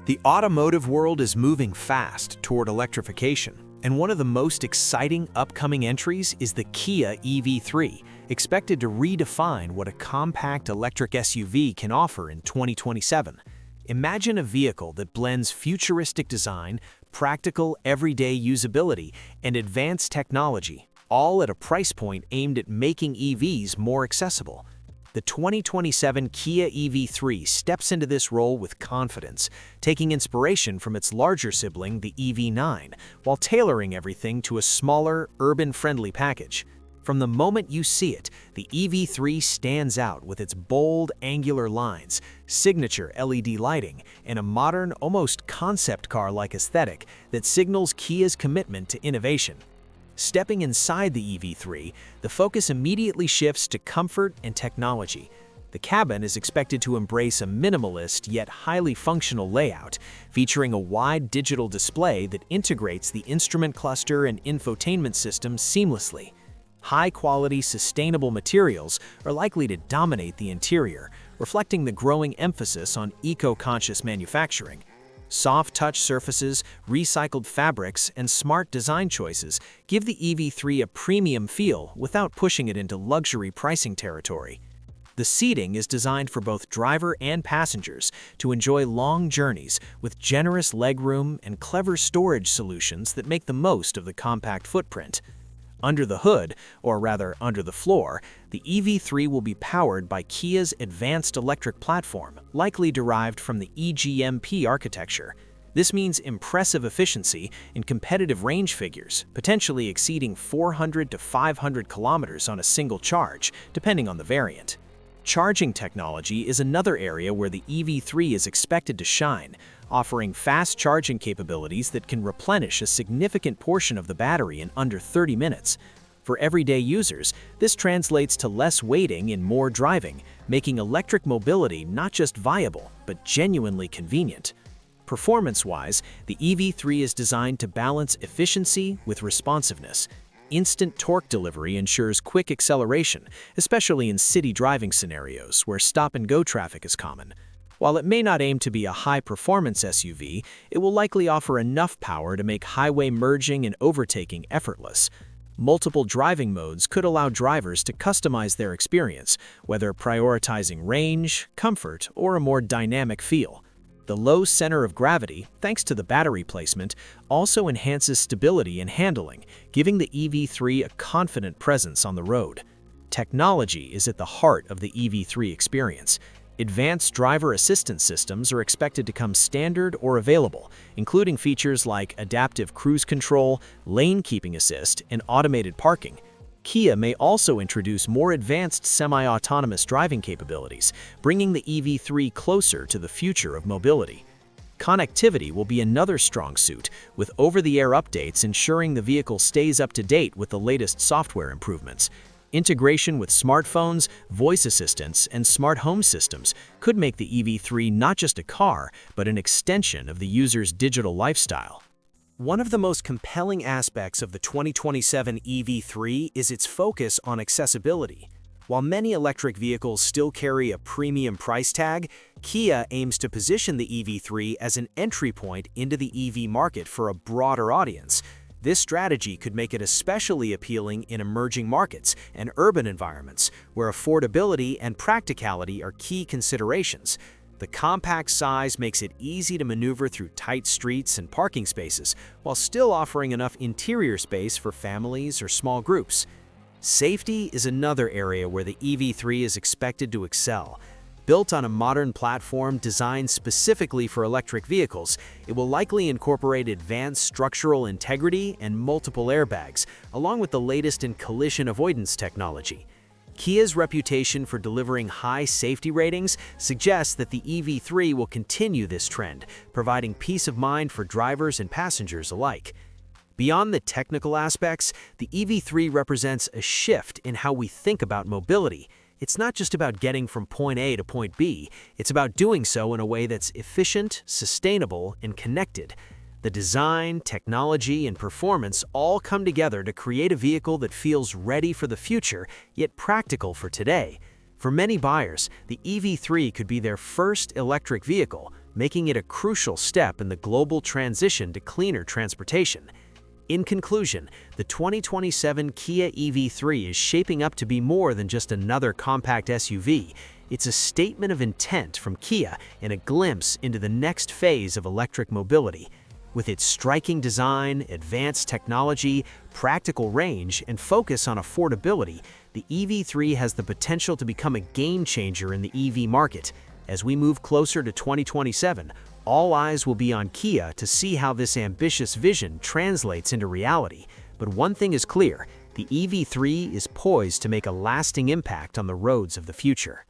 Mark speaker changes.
Speaker 1: The automotive world is moving fast toward electrification, and one of the most exciting upcoming entries is the Kia EV3, expected to redefine what a compact electric SUV can offer in 2027. Imagine a vehicle that blends futuristic design, practical everyday usability, and advanced technology, all at a price point aimed at making EVs more accessible. The 2027 Kia EV3 steps into this role with confidence, taking inspiration from its larger sibling, the EV9, while tailoring everything to a smaller, urban-friendly package. From the moment you see it, the EV3 stands out with its bold, angular lines, signature LED lighting, and a modern, almost concept car-like aesthetic that signals Kia's commitment to innovation. Stepping inside the EV3, the focus immediately shifts to comfort and technology. The cabin is expected to embrace a minimalist yet highly functional layout, featuring a wide digital display that integrates the instrument cluster and infotainment system seamlessly. High-quality, sustainable materials are likely to dominate the interior, reflecting the growing emphasis on eco-conscious manufacturing. Soft touch surfaces, recycled fabrics, and smart design choices give the EV3 a premium feel without pushing it into luxury pricing territory. The seating is designed for both driver and passengers to enjoy long journeys with generous legroom and clever storage solutions that make the most of the compact footprint. Under the hood, or rather under the floor, the EV3 will be powered by Kia's advanced electric platform, likely derived from the E-GMP architecture. This means impressive efficiency and competitive range figures, potentially exceeding 400 to 500 kilometers on a single charge, depending on the variant. Charging technology is another area where the EV3 is expected to shine, offering fast charging capabilities that can replenish a significant portion of the battery in under 30 minutes. For everyday users, this translates to less waiting and more driving, making electric mobility not just viable, but genuinely convenient. Performance-wise, the EV3 is designed to balance efficiency with responsiveness. Instant torque delivery ensures quick acceleration, especially in city driving scenarios where stop-and-go traffic is common. While it may not aim to be a high-performance SUV, it will likely offer enough power to make highway merging and overtaking effortless. Multiple driving modes could allow drivers to customize their experience, whether prioritizing range, comfort, or a more dynamic feel. The low center of gravity, thanks to the battery placement, also enhances stability and handling, giving the EV3 a confident presence on the road. Technology is at the heart of the EV3 experience. Advanced driver assistance systems are expected to come standard or available, including features like adaptive cruise control, lane keeping assist, and automated parking. Kia may also introduce more advanced semi-autonomous driving capabilities, bringing the EV3 closer to the future of mobility. Connectivity will be another strong suit, with over-the-air updates ensuring the vehicle stays up to date with the latest software improvements. Integration with smartphones, voice assistants, and smart home systems could make the EV3 not just a car, but an extension of the user's digital lifestyle. One of the most compelling aspects of the 2027 EV3 is its focus on accessibility. While many electric vehicles still carry a premium price tag, Kia aims to position the EV3 as an entry point into the EV market for a broader audience. This strategy could make it especially appealing in emerging markets and urban environments, where affordability and practicality are key considerations. The compact size makes it easy to maneuver through tight streets and parking spaces, while still offering enough interior space for families or small groups. Safety is another area where the EV3 is expected to excel. Built on a modern platform designed specifically for electric vehicles, it will likely incorporate advanced structural integrity and multiple airbags, along with the latest in collision avoidance technology. Kia's reputation for delivering high safety ratings suggests that the EV3 will continue this trend, providing peace of mind for drivers and passengers alike. Beyond the technical aspects, the EV3 represents a shift in how we think about mobility. It's not just about getting from point A to point B, it's about doing so in a way that's efficient, sustainable, and connected. The design, technology, and performance all come together to create a vehicle that feels ready for the future, yet practical for today. For many buyers, the EV3 could be their first electric vehicle, making it a crucial step in the global transition to cleaner transportation. In conclusion, the 2027 Kia EV3 is shaping up to be more than just another compact SUV. It's a statement of intent from Kia and a glimpse into the next phase of electric mobility. With its striking design, advanced technology, practical range, and focus on affordability, the EV3 has the potential to become a game-changer in the EV market. As we move closer to 2027, all eyes will be on Kia to see how this ambitious vision translates into reality. But one thing is clear, the EV3 is poised to make a lasting impact on the roads of the future.